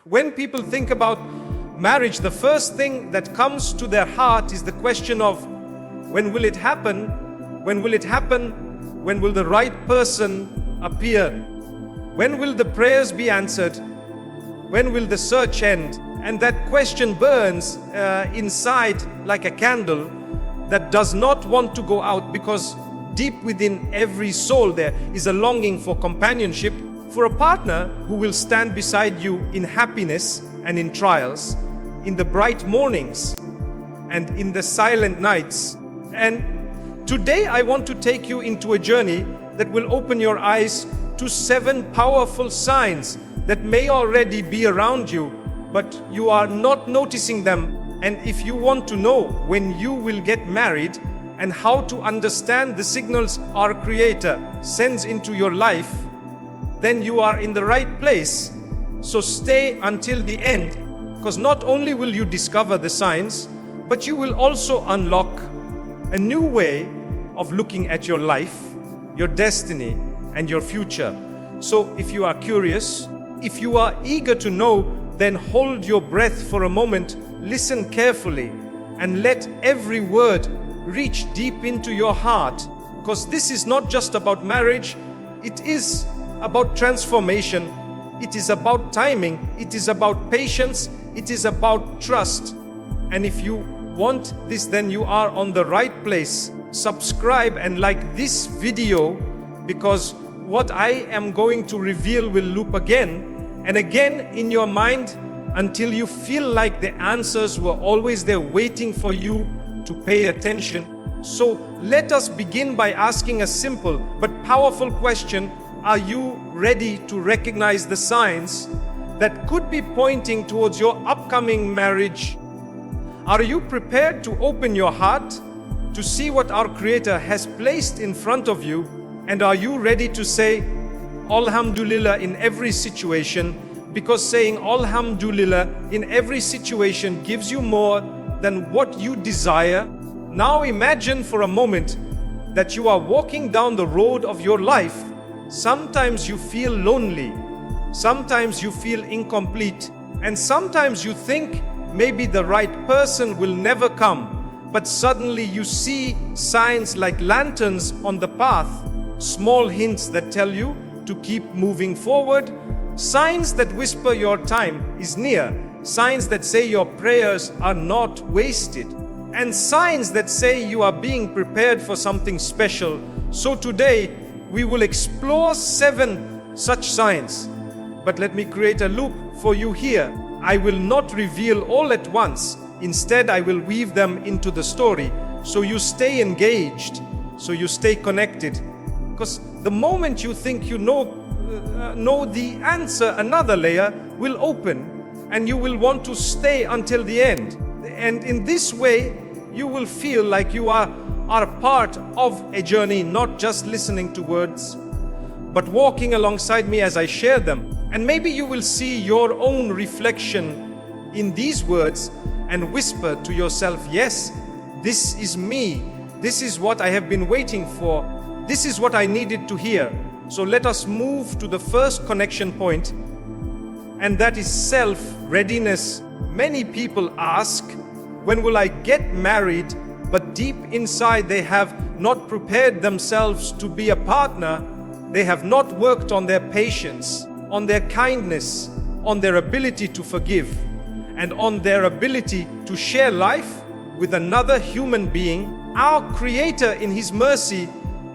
When people think about marriage, the first thing that comes to their heart is the question of, when will it happen? When will it happen? When will the right person appear? When will the prayers be answered? When will the search end? And that question burns inside like a candle that does not want to go out, because deep within every soul there is a longing for companionship, for a partner who will stand beside you in happiness and in trials, in the bright mornings and in the silent nights. And today I want to take you into a journey that will open your eyes to 7 powerful signs that may already be around you, but you are not noticing them. And if you want to know when you will get married and how to understand the signals our Creator sends into your life, then you are in the right place. So stay until the end, because not only will you discover the signs, but you will also unlock a new way of looking at your life, your destiny, and your future. So if you are curious, if you are eager to know, then hold your breath for a moment, listen carefully, and let every word reach deep into your heart. Because this is not just about marriage, it is about transformation, it is about timing, it is about patience, it is about trust. And if you want this, then you are on the right place. Subscribe and like this video, because what I am going to reveal will loop again and again in your mind until you feel like the answers were always there waiting for you to pay attention. So let us begin by asking a simple but powerful question. Are you ready to recognize the signs that could be pointing towards your upcoming marriage? Are you prepared to open your heart to see what our Creator has placed in front of you? And are you ready to say Alhamdulillah in every situation? Because saying Alhamdulillah in every situation gives you more than what you desire. Now imagine for a moment that you are walking down the road of your life. Sometimes you feel lonely, sometimes you feel incomplete, and sometimes you think maybe the right person will never come. But suddenly you see signs like lanterns on the path, small hints that tell you to keep moving forward, signs that whisper your time is near, signs that say your prayers are not wasted, and signs that say you are being prepared for something special. So today we will explore 7 such signs. But let me create a loop for you here. I will not reveal all at once. Instead, I will weave them into the story, so you stay engaged, so you stay connected. Because the moment you think you know the answer, another layer will open and you will want to stay until the end. And in this way, you will feel like you are part of a journey, not just listening to words, but walking alongside me as I share them. And maybe you will see your own reflection in these words and whisper to yourself, yes, this is me. This is what I have been waiting for. This is what I needed to hear. So let us move to the first connection point, and that is self-readiness. Many people ask, when will I get married? But deep inside they have not prepared themselves to be a partner. They have not worked on their patience, on their kindness, on their ability to forgive, and on their ability to share life with another human being. Our Creator in His mercy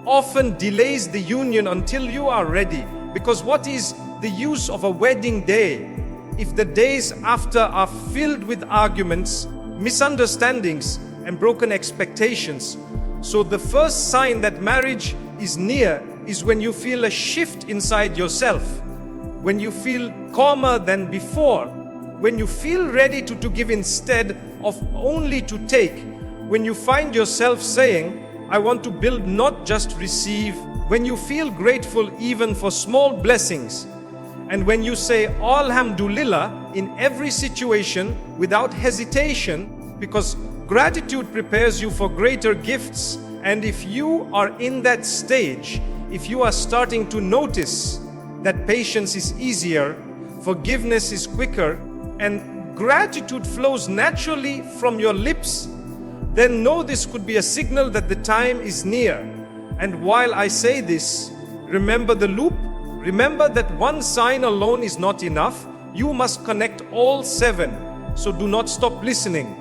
often delays the union until you are ready. Because what is the use of a wedding day if the days after are filled with arguments, misunderstandings, and broken expectations? So the first sign that marriage is near is when you feel a shift inside yourself, when you feel calmer than before, when you feel ready to give instead of only to take, when you find yourself saying, I want to build, not just receive, when you feel grateful even for small blessings, and when you say Alhamdulillah in every situation without hesitation, because gratitude prepares you for greater gifts. And if you are in that stage, if you are starting to notice that patience is easier, forgiveness is quicker, and gratitude flows naturally from your lips, then know this could be a signal that the time is near. And while I say this, remember the loop. Remember that one sign alone is not enough. You must connect all 7. So do not stop listening.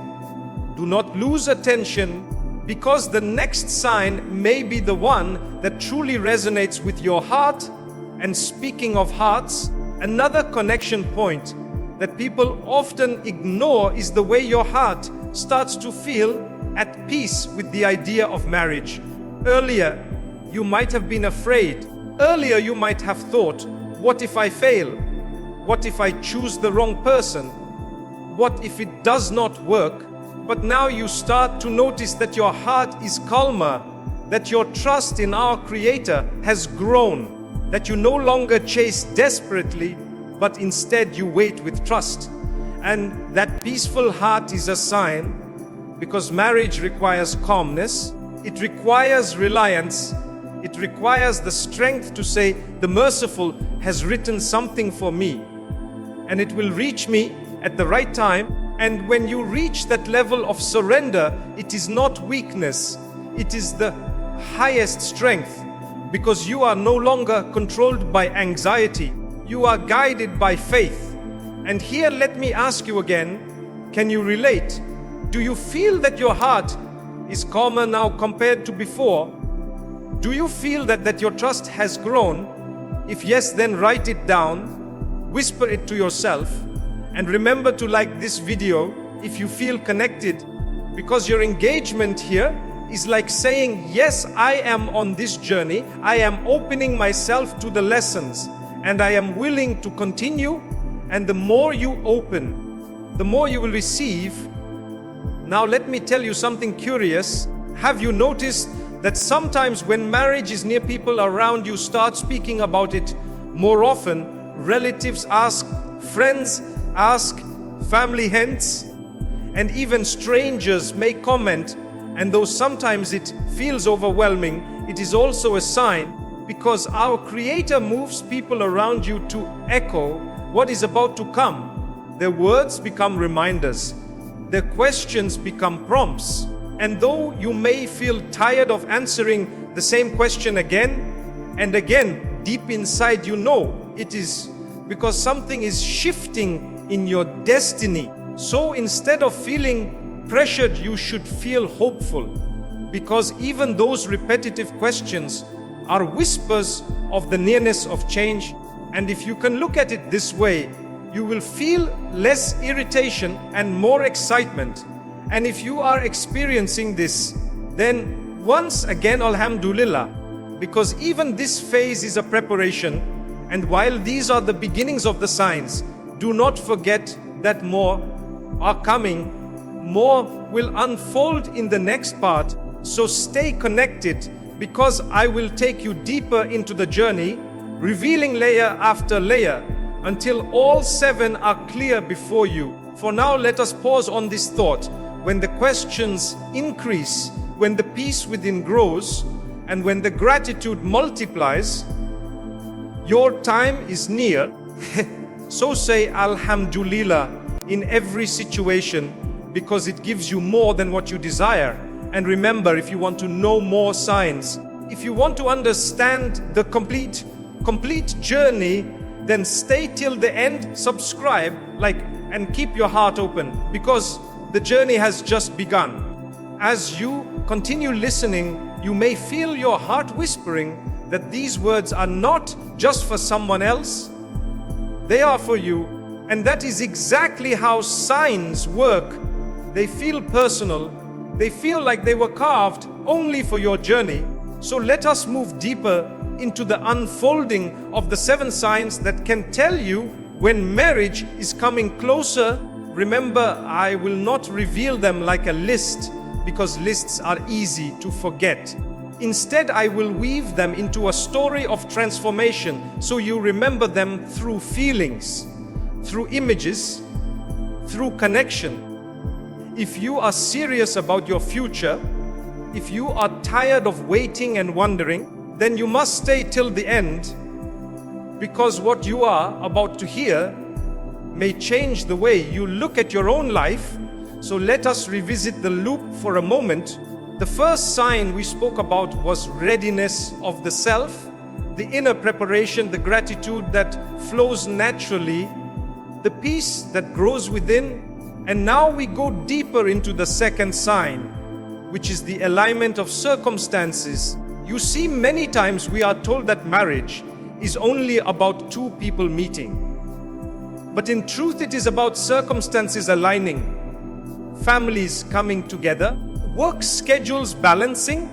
Do not lose attention, because the next sign may be the one that truly resonates with your heart. And speaking of hearts, another connection point that people often ignore is the way your heart starts to feel at peace with the idea of marriage. Earlier, you might have been afraid. Earlier, you might have thought, what if I fail? What if I choose the wrong person? What if it does not work? But now you start to notice that your heart is calmer, that your trust in our Creator has grown, that you no longer chase desperately, but instead you wait with trust. And that peaceful heart is a sign, because marriage requires calmness, it requires reliance, it requires the strength to say, the merciful has written something for me, and it will reach me at the right time. And when you reach that level of surrender, it is not weakness, it is the highest strength, because you are no longer controlled by anxiety, you are guided by faith. And here let me ask you again, can you relate? Do you feel that your heart is calmer now compared to before? Do you feel that your trust has grown? If yes, then write it down, whisper it to yourself, and remember to like this video if you feel connected, because your engagement here is like saying, yes, I am on this journey, I am opening myself to the lessons, and I am willing to continue. And the more you open, the more you will receive. Now let me tell you something curious. Have you noticed that sometimes when marriage is near, people around you start speaking about it more often? Relatives ask, friends ask, family hence, and even strangers may comment. And though sometimes it feels overwhelming, it is also a sign, because our Creator moves people around you to echo what is about to come. Their words become reminders, their questions become prompts. And though you may feel tired of answering the same question again and again, deep inside you know it is because something is shifting in your destiny. So instead of feeling pressured, you should feel hopeful, because even those repetitive questions are whispers of the nearness of change. And if you can look at it this way, you will feel less irritation and more excitement. And if you are experiencing this, then once again, Alhamdulillah, because even this phase is a preparation. And while these are the beginnings of the signs, do not forget that more are coming. More will unfold in the next part. So stay connected, because I will take you deeper into the journey, revealing layer after layer until all 7 are clear before you. For now, let us pause on this thought. When the questions increase, when the peace within grows, and when the gratitude multiplies, your time is near. So say Alhamdulillah in every situation, because it gives you more than what you desire. And remember, if you want to know more signs, if you want to understand the complete journey, then stay till the end, subscribe, and keep your heart open, because the journey has just begun. As you continue listening, you may feel your heart whispering that these words are not just for someone else, they are for you. And that is exactly how signs work. They feel personal, they feel like they were carved only for your journey. So let us move deeper into the unfolding of the 7 signs that can tell you when marriage is coming closer. Remember, I will not reveal them like a list, because lists are easy to forget. Instead, I will weave them into a story of transformation, so you remember them through feelings, through images, through connection. If you are serious about your future, if you are tired of waiting and wondering, then you must stay till the end, because what you are about to hear may change the way you look at your own life. So let us revisit the loop for a moment. The first sign we spoke about was readiness of the self, the inner preparation, the gratitude that flows naturally, the peace that grows within. And now we go deeper into the second sign, which is the alignment of circumstances. You see, many times we are told that marriage is only about two people meeting. But in truth, it is about circumstances aligning, families coming together, work schedules balancing,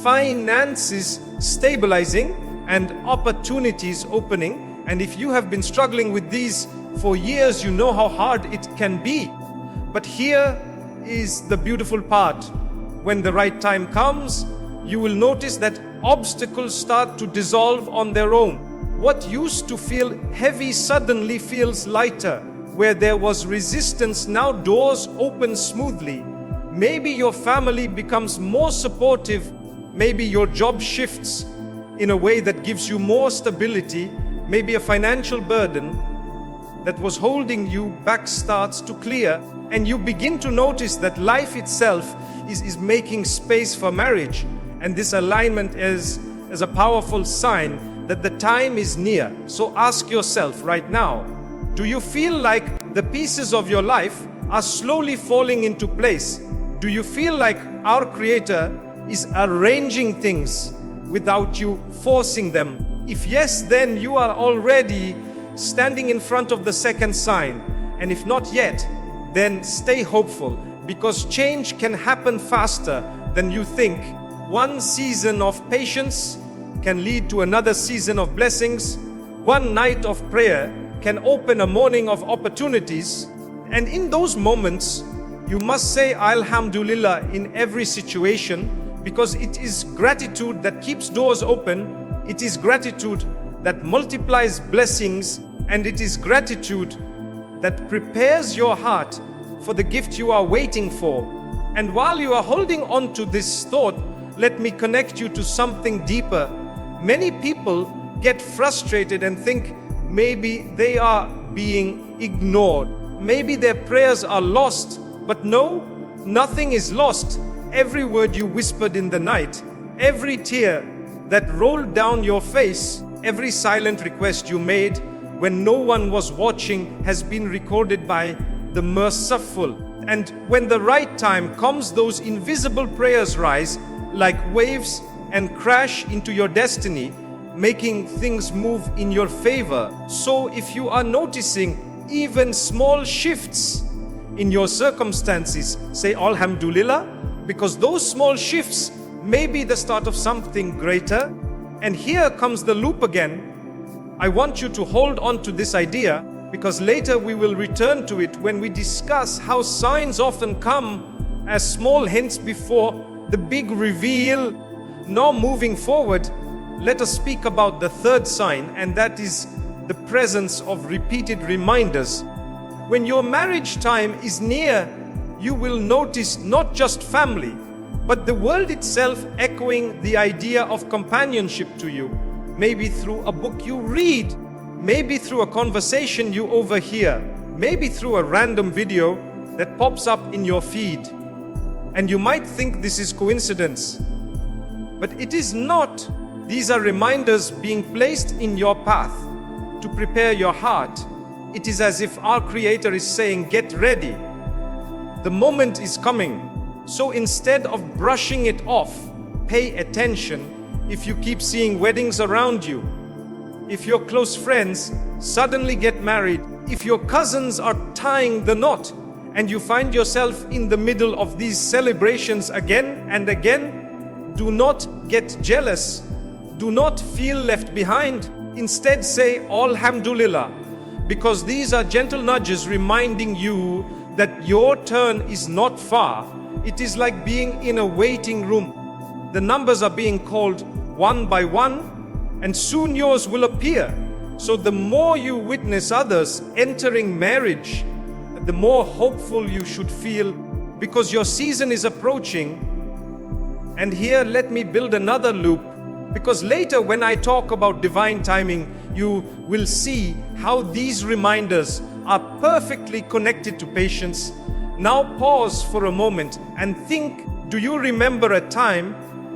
finances stabilizing, and opportunities opening. And if you have been struggling with these for years, you know how hard it can be. But here is the beautiful part. When the right time comes, you will notice that obstacles start to dissolve on their own. What used to feel heavy suddenly feels lighter. Where there was resistance, now doors open smoothly. Maybe your family becomes more supportive. Maybe your job shifts in a way that gives you more stability. Maybe a financial burden that was holding you back starts to clear. And you begin to notice that life itself is making space for marriage. And this alignment is a powerful sign that the time is near. So ask yourself right now, do you feel like the pieces of your life are slowly falling into place? Do you feel like our Creator is arranging things without you forcing them? If yes, then you are already standing in front of the second sign. And if not yet, then stay hopeful, because change can happen faster than you think. One season of patience can lead to another season of blessings. One night of prayer can open a morning of opportunities. And in those moments, you must say Alhamdulillah in every situation, because it is gratitude that keeps doors open. It is gratitude that multiplies blessings, and it is gratitude that prepares your heart for the gift you are waiting for. And while you are holding on to this thought, let me connect you to something deeper. Many people get frustrated and think maybe they are being ignored. Maybe their prayers are lost. But no, nothing is lost. Every word you whispered in the night, every tear that rolled down your face, every silent request you made when no one was watching has been recorded by the merciful. And when the right time comes, those invisible prayers rise like waves and crash into your destiny, making things move in your favor. So if you are noticing even small shifts in your circumstances, say Alhamdulillah, because those small shifts may be the start of something greater. And here comes the loop again. I want you to hold on to this idea, because later we will return to it when we discuss how signs often come as small hints before the big reveal. Now moving forward, let us speak about the third sign, and that is the presence of repeated reminders. When your marriage time is near, you will notice not just family, but the world itself echoing the idea of companionship to you. Maybe through a book you read, maybe through a conversation you overhear, maybe through a random video that pops up in your feed. And you might think this is coincidence, but it is not. These are reminders being placed in your path to prepare your heart. It is as if our Creator is saying, get ready. The moment is coming. So instead of brushing it off, pay attention. If you keep seeing weddings around you, if your close friends suddenly get married, if your cousins are tying the knot, and you find yourself in the middle of these celebrations again and again, do not get jealous. Do not feel left behind. Instead say Alhamdulillah, because these are gentle nudges reminding you that your turn is not far. It is like being in a waiting room. The numbers are being called one by one, and soon yours will appear. So the more you witness others entering marriage, the more hopeful you should feel, because your season is approaching. And here let me build another loop, because later when I talk about divine timing, you will see how these reminders are perfectly connected to patience. Now pause for a moment and think, do you remember a time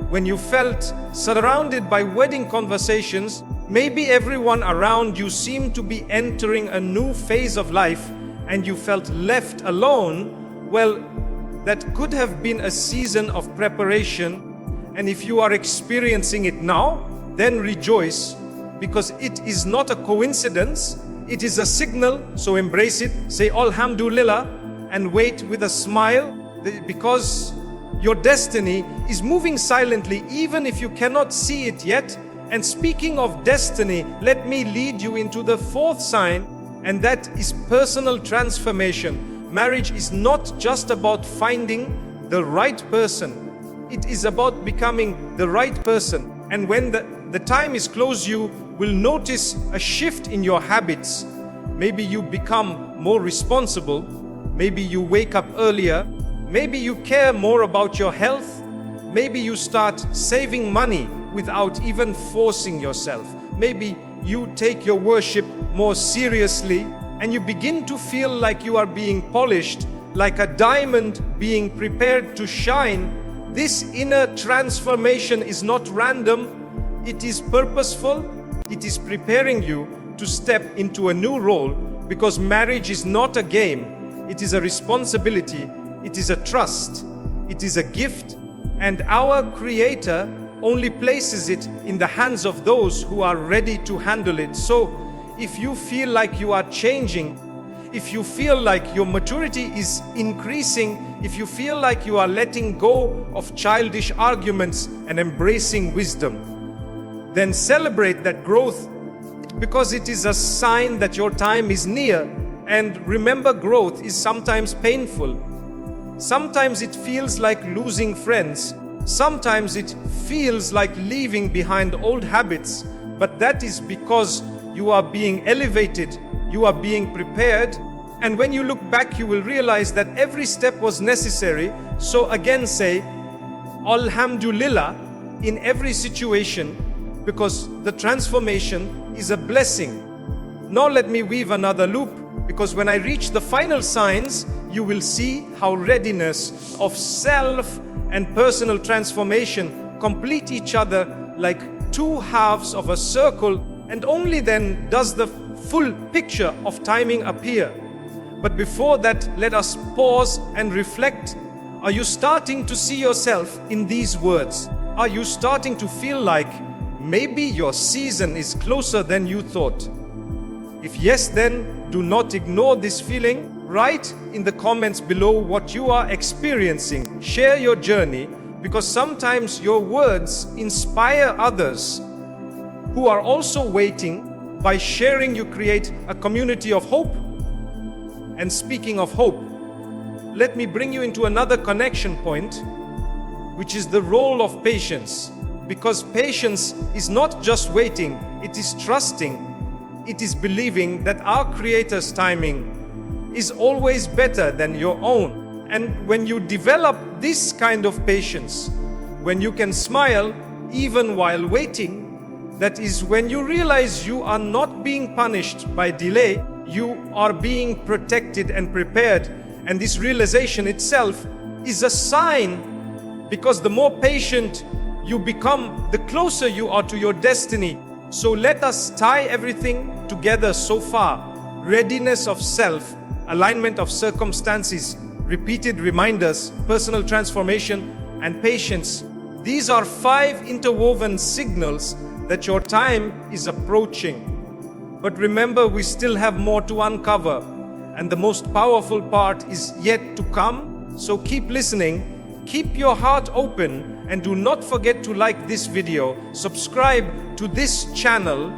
when you felt surrounded by wedding conversations? Maybe everyone around you seemed to be entering a new phase of life and you felt left alone. Well, that could have been a season of preparation. And if you are experiencing it now, then rejoice, because it is not a coincidence. It is a signal. So embrace it. Say Alhamdulillah and wait with a smile, because your destiny is moving silently even if you cannot see it yet. And speaking of destiny, let me lead you into the fourth sign, and that is personal transformation. Marriage is not just about finding the right person. It is about becoming the right person. And when the time is close, you will notice a shift in your habits. Maybe you become more responsible. Maybe you wake up earlier. Maybe you care more about your health. Maybe you start saving money without even forcing yourself. Maybe you take your worship more seriously and you begin to feel like you are being polished, like a diamond being prepared to shine. This inner transformation is not random, it is purposeful. It is preparing you to step into a new role, because marriage is not a game, it is a responsibility, it is a trust, it is a gift, and our Creator only places it in the hands of those who are ready to handle it. So, if you feel like you are changing, if you feel like your maturity is increasing, if you feel like you are letting go of childish arguments and embracing wisdom, then celebrate that growth, because it is a sign that your time is near. And remember, growth is sometimes painful. Sometimes it feels like losing friends. Sometimes it feels like leaving behind old habits. But that is because you are being elevated. You are being prepared, and when you look back, you will realize that every step was necessary. So again say Alhamdulillah in every situation, because the transformation is a blessing. Now let me weave another loop, because when I reach the final signs, you will see how readiness of self and personal transformation complete each other like two halves of a circle, and only then does the full picture of timing appear. But before that, let us pause and reflect. Are you starting to see yourself in these words? Are you starting to feel like maybe your season is closer than you thought? If yes, then do not ignore this feeling. Write in the comments below what you are experiencing. Share your journey, because sometimes your words inspire others who are also waiting. By sharing, you create a community of hope. And speaking of hope, let me bring you into another connection point, which is the role of patience. Because patience is not just waiting, it is trusting, it is believing that our Creator's timing is always better than your own. And when you develop this kind of patience, when you can smile even while waiting, that is when you realize you are not being punished by delay, you are being protected and prepared. And this realization itself is a sign, because the more patient you become, the closer you are to your destiny. So let us tie everything together so far. Readiness of self, alignment of circumstances, repeated reminders, personal transformation, and patience. These are 5 interwoven signals that your time is approaching. But remember, we still have more to uncover, and the most powerful part is yet to come. So keep listening, keep your heart open, and do not forget to like this video, subscribe to this channel,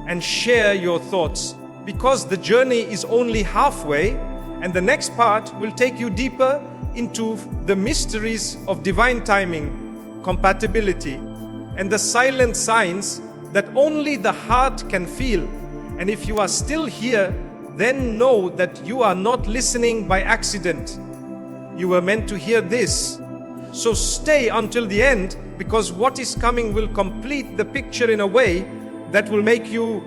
and share your thoughts, because the journey is only halfway, and the next part will take you deeper into the mysteries of divine timing, compatibility, and the silent signs that only the heart can feel. And if you are still here, then know that you are not listening by accident. You were meant to hear this. So stay until the end, because what is coming will complete the picture in a way that will make you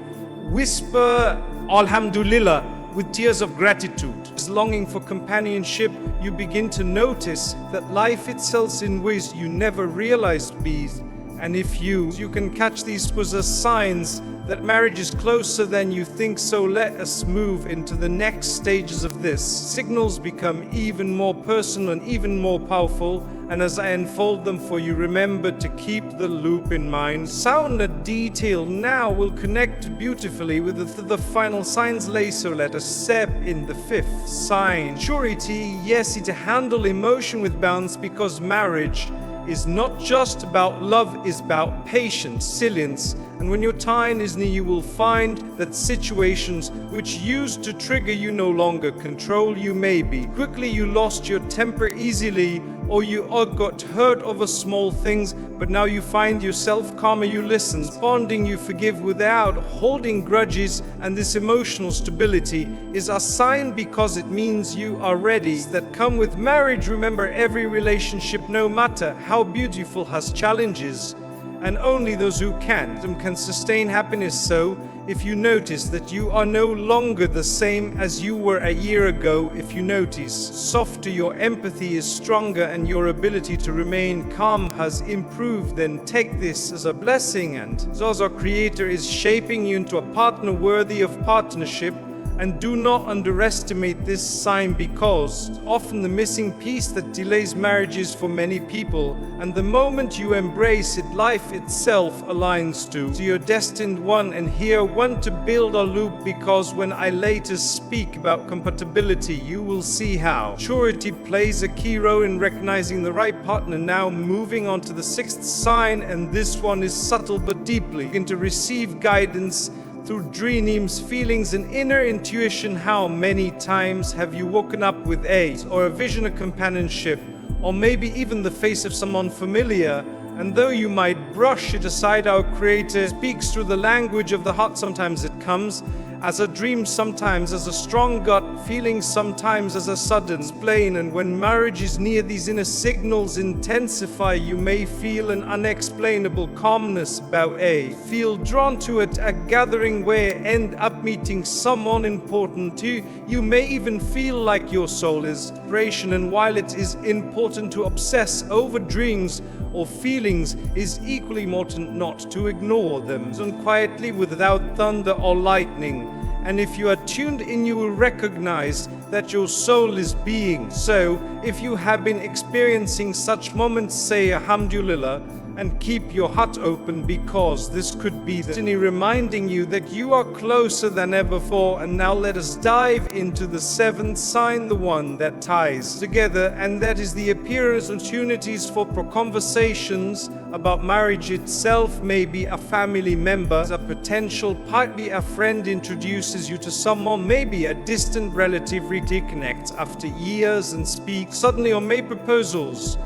whisper Alhamdulillah with tears of gratitude. As longing for companionship, you begin to notice that life itself in ways you never realized be. And if you can catch these as signs that marriage is closer than you think, so let us move into the next stages of this. Signals become even more personal and even more powerful, and as I unfold them for you, remember to keep the loop in mind. Sound and detail now will connect beautifully with the final signs later, so let us step in the fifth sign. Maturity, yes, it handle emotion with balance, because marriage is not just about love, is about patience, resilience. And when your time is near, you will find that situations which used to trigger you no longer control you. Maybe quickly you lost your temper easily, or you got hurt over small things, but now you find yourself calmer, you listen, responding, you forgive without holding grudges. And this emotional stability is a sign, because it means you are ready. That come with marriage. Remember, every relationship, no matter how beautiful, has challenges, and only those who can sustain happiness. So if you notice that you are no longer the same as you were a year ago, if you notice softer, your empathy is stronger, and your ability to remain calm has improved, then take this as a blessing. And as our Creator is shaping you into a partner worthy of partnership. And do not underestimate this sign, because often the missing piece that delays marriages for many people. And the moment you embrace it, life itself aligns to your destined one. And here want to build a loop, because when I later speak about compatibility, you will see how maturity plays a key role in recognizing the right partner. Now moving on to the sixth sign, and this one is subtle but deeply. Begin to receive guidance through dreams, feelings, and inner intuition. How many times have you woken up with a vision of companionship, or maybe even the face of someone familiar? And though you might brush it aside, our Creator speaks through the language of the heart. Sometimes it comes as a dream, sometimes as a strong gut feeling, sometimes as a sudden plain. And when marriage is near, these inner signals intensify. You may feel an unexplainable calmness about feel drawn to it, a gathering where end up meeting someone important to you. You may even feel like your soul is inspiration. And while it is important to obsess over dreams or feelings, is equally important not to ignore them. And quietly, without thunder or lightning. And if you are tuned in, you will recognize that your soul is being. So if you have been experiencing such moments, say Alhamdulillah, and keep your heart open, because this could be the destiny reminding you that you are closer than ever before. And now let us dive into the seventh sign, the one that ties together, and that is the appearance opportunities for conversations about marriage itself. Maybe a family member, a potential partner, a friend introduces you to someone, maybe a distant relative reconnects after years and speaks suddenly, or maybe proposals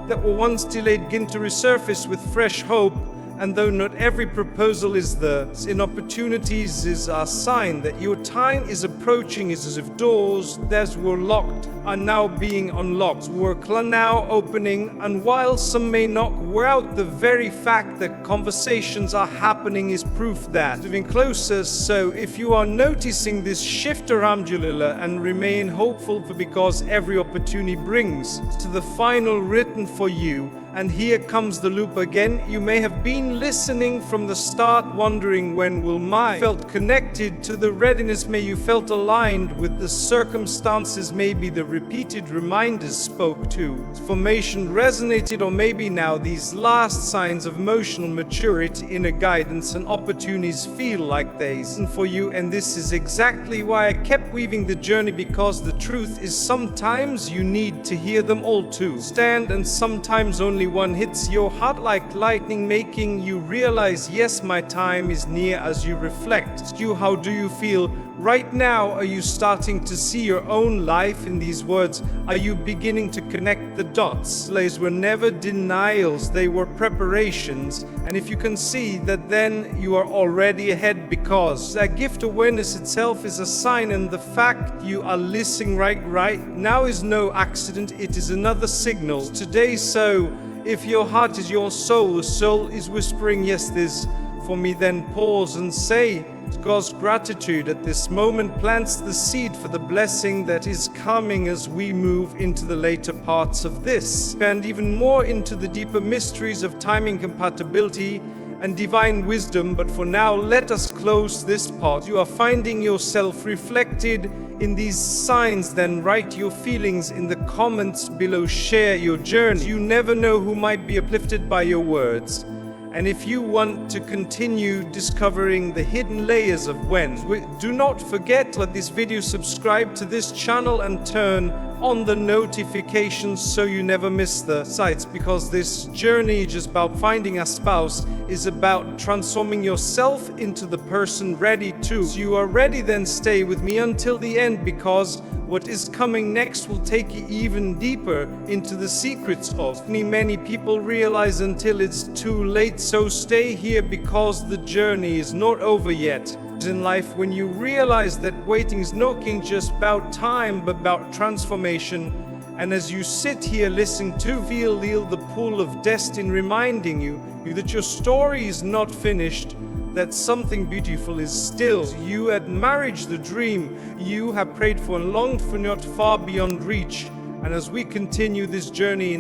that were once delayed begin to resurface with fresh hope. And though not every proposal is in opportunities, is a sign that your time is approaching. Is as if doors that were locked are now being unlocked, work now opening. And while some may not wear out, the very fact that conversations are happening is proof that moving closer. So if you are noticing this shift, alhamdulillah, and remain hopeful, because every opportunity brings to the final written for you. And here comes the loop again. You may have been listening from the start, wondering when will my felt connected to the readiness. May you felt aligned with the circumstances. Maybe the repeated reminders spoke to formation resonated, or maybe now these last signs of emotional maturity, inner guidance, and opportunities feel like they are for you. And this is exactly why I kept weaving the journey, because the truth is sometimes you need to hear them all to stand, and sometimes only one hits your heart like lightning, making you realize, yes, my time is near. As you reflect, how do you feel right now? Are you starting to see your own life in these words? Are you beginning to connect the dots? Delays were never denials, they were preparations. And if you can see that, then you are already ahead, because that gift awareness itself is a sign. And the fact you are listening right now is no accident, it is another signal today. So if your heart is your soul, the soul is whispering, yes, this for me, then pause and say, God's gratitude at this moment plants the seed for the blessing that is coming as we move into the later parts of this, and even more into the deeper mysteries of timing, compatibility, and divine wisdom. But for now, let us close this part. You are finding yourself reflected in these signs, then write your feelings in the comments below. Share your journey. You never know who might be uplifted by your words. And if you want to continue discovering the hidden layers of when, do not forget to like this video, subscribe to this channel, and turn on the notifications so you never miss the sights, because this journey is just about finding a spouse, is about transforming yourself into the person ready to. So you are ready, then stay with me until the end, because what is coming next will take you even deeper into the secrets of many people realize until it's too late. So stay here, because the journey is not over yet. In life, when you realize that waiting is not just about time but about transformation, and as you sit here listening to feel the pull of destiny reminding you that your story is not finished, that something beautiful is still you. At marriage, the dream you have prayed for and longed for, not far beyond reach. And as we continue this journey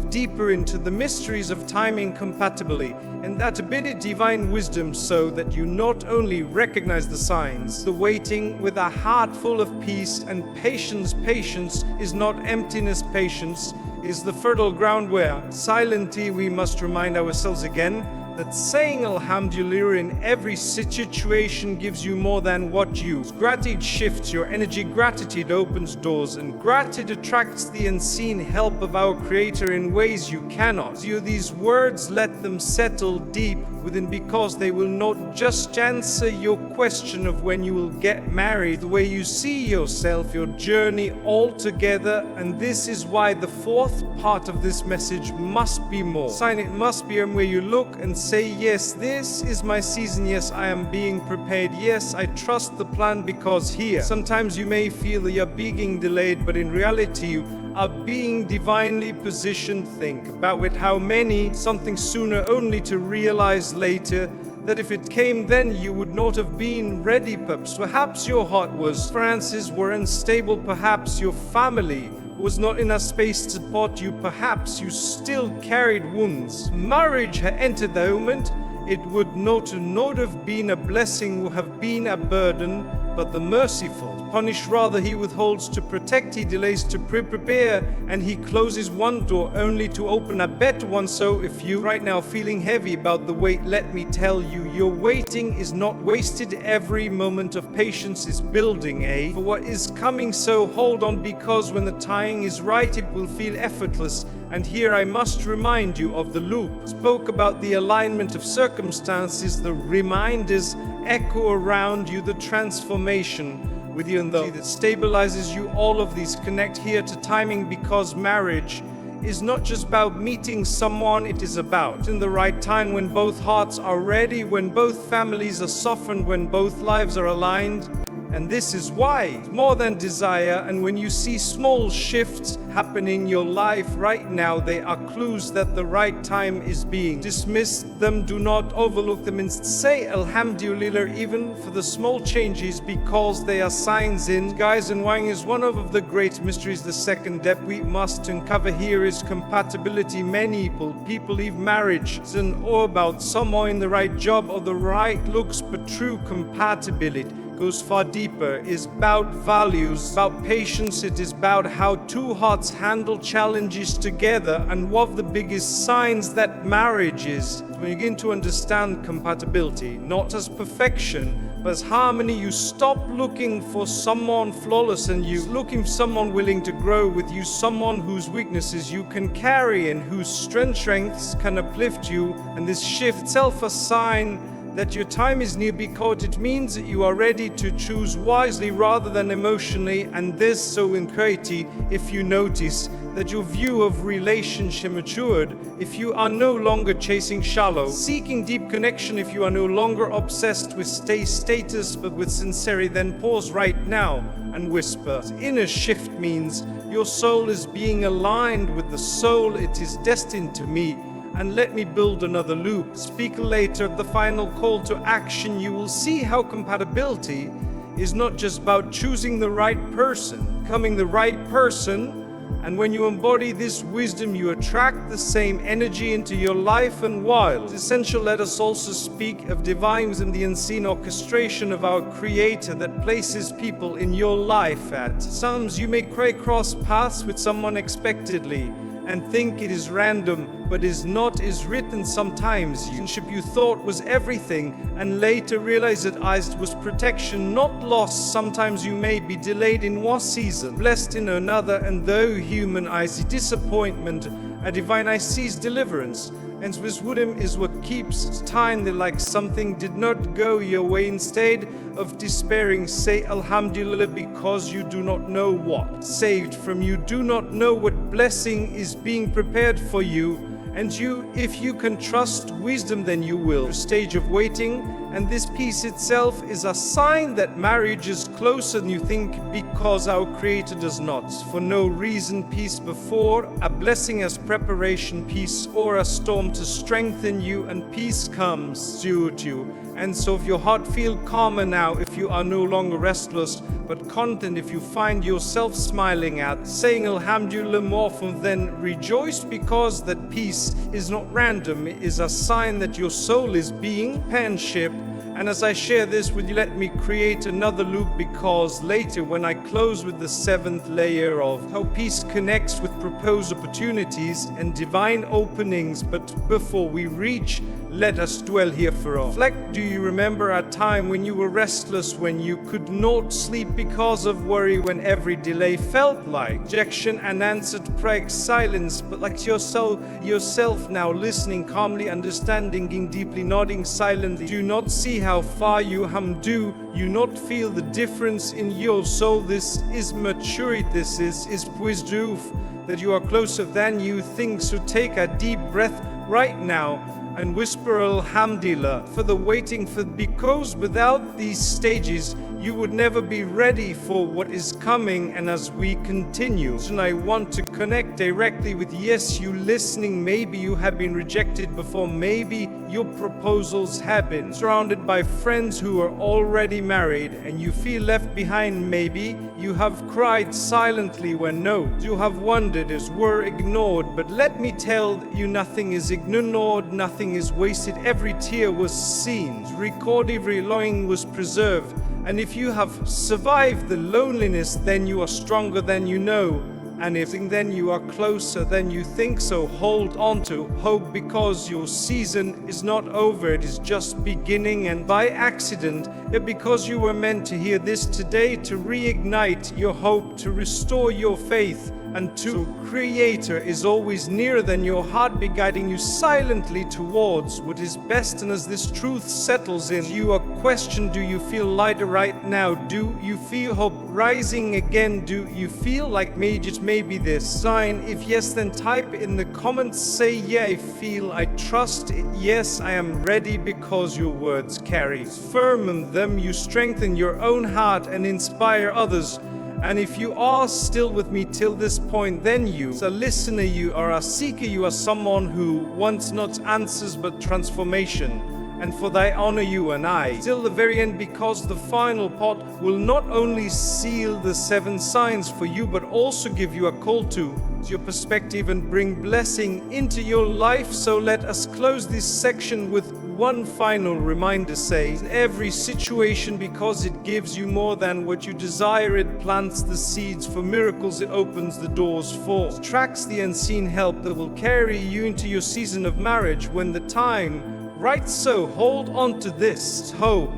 deeper into the mysteries of timing, compatibility, and that ability, divine wisdom, so that you not only recognize the signs, the waiting with a heart full of peace and patience. Patience is not emptiness. Patience is the fertile ground where silently we must remind ourselves again that saying Alhamdulillah in every situation gives you more than what you. Gratitude shifts your energy, gratitude opens doors, and gratitude attracts the unseen help of our Creator in ways you cannot. These words, let them settle deep within, because they will not just answer your question of when you will get married, the way you see yourself, your journey altogether. And this is why the fourth part of this message must be more. Sign it must be where you look and say, yes, this is my season. Yes, I am being prepared. Yes, I trust the plan, because here sometimes you may feel that you're being delayed, but in reality you are being divinely positioned. Think about with how many something sooner, only to realize later that if it came then you would not have been ready. Perhaps your heart was, finances were unstable, perhaps your family was not in a space to support you, perhaps you still carried wounds. Marriage had entered the moment. It would not have been a blessing, would have been a burden, but the merciful punish, rather he withholds to protect, he delays to prepare, and he closes one door only to open a better one. So if you right now feeling heavy about the wait, let me tell you, your waiting is not wasted. Every moment of patience is building for what is coming. So hold on, because when the timing is right, it will feel effortless. And here I must remind you of the loop. Spoke about the alignment of circumstances, the reminders echo around you, the transformation with you, and the that stabilizes you. All of these connect here to timing, because marriage is not just about meeting someone, it is about in the right time, when both hearts are ready, when both families are softened, when both lives are aligned. And this is why, more than desire, and when you see small shifts happen in your life right now, they are clues that the right time is being. Dismiss them, do not overlook them, and say Alhamdulillah even for the small changes, because they are signs in. Guys, and wine is one of the great mysteries. The second depth we must uncover here is compatibility. Many people leave marriage or about someone in the right job or the right looks, but true compatibility goes far deeper, is about values, about patience. It is about how two hearts handle challenges together. And one of the biggest signs that marriage is when you begin to understand compatibility, not as perfection, but as harmony. You stop looking for someone flawless, and you looking for someone willing to grow with you, someone whose weaknesses you can carry and whose strengths can uplift you. And this shift itself a sign that your time is near, because it means that you are ready to choose wisely rather than emotionally. And this so in clarity, if you notice that your view of relationship matured, if you are no longer chasing shallow, seeking deep connection, if you are no longer obsessed with status but with sincerity, then pause right now and whisper. Inner shift means your soul is being aligned with the soul it is destined to meet. and let me build another loop. Speak later, the final call to action. You will see how compatibility is not just about choosing the right person, becoming the right person. And when you embody this wisdom, you attract the same energy into your life. And while it's essential, let us also speak of divine wisdom, the unseen orchestration of our Creator that places people in your life. At times you may cross paths with someone unexpectedly and think it is random, but is not. Is written. Sometimes relationship you thought was everything and later realize that it was protection, not loss. Sometimes you may be delayed in one season, blessed in another, and though human eyes see disappointment, a divine eye sees deliverance. And wisdom is what keeps time, like something did not go your way. Instead of despairing, say Alhamdulillah, because you do not know what saved from you, do not know what blessing is being prepared for you. And if you can trust wisdom, then you will. The stage of waiting, and this peace itself is a sign that marriage is closer than you think, because our Creator does not, for no reason, peace before a blessing as preparation, peace or a storm to strengthen you, and peace comes to you. And so if your heart feel calmer now, if you are no longer restless but content, if you find yourself smiling at, saying Alhamdulillah more often, then rejoice, because that peace is not random. It is a sign that your soul is being penship. And as I share this with you, let me create another loop, because later when I close with the 7th layer of how peace connects with proposed opportunities and divine openings. But before we reach, let us dwell here for a reflect. Do you remember a time when you were restless, when you could not sleep because of worry, when every delay felt like rejection and answered prayer, silence, but like yourself now listening calmly, understanding, deeply nodding silently? Do you not see how far you do you not feel the difference in your soul? This is maturity, this is wisdom, that you are closer than you think. So take a deep breath right now and whisper Alhamdulillah for the waiting, because without these stages you would never be ready for what is coming. And as we continue, and I want to connect directly with you listening. Maybe you have been rejected before, maybe your proposals have been surrounded by friends who are already married and you feel left behind. Maybe you have cried silently when you have wondered as were ignored. But let me tell you, nothing is ignored, nothing is wasted. Every tear was seen, recorded, every longing was preserved. And if you have survived the loneliness, then you are stronger than you know. And if then you are closer than you think. So hold on to hope, because your season is not over, it is just beginning. And by accident, because you were meant to hear this today, to reignite your hope, to restore your faith, and to Creator is always nearer than your heart, be guiding you silently towards what is best. And as this truth settles in, you are questioned, do you feel lighter right now? Do you feel hope rising again? Do you feel like maybe this sign? If yes, then type in the comments, say yeah, I feel, I trust it, yes, I am ready, because your words carry firm them. You strengthen your own heart and inspire others. And if you are still with me till this point, then you are a listener, you are a seeker, you are someone who wants not answers but transformation. And for thy honor you and I till the very end, because the final part will not only seal the 7 signs for you, but also give you a call to your perspective and bring blessing into your life. So let us close this section with one final reminder. Say, in every situation, because it gives you more than what you desire, it plants the seeds for miracles, it opens the doors for, attracts the unseen help that will carry you into your season of marriage when the time right. So hold on to this hope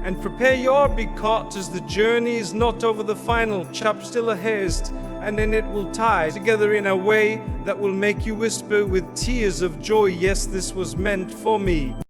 and prepare your because the journey is not over, the final chapter still ahead, and then it will tie together in a way that will make you whisper with tears of joy, yes, this was meant for me.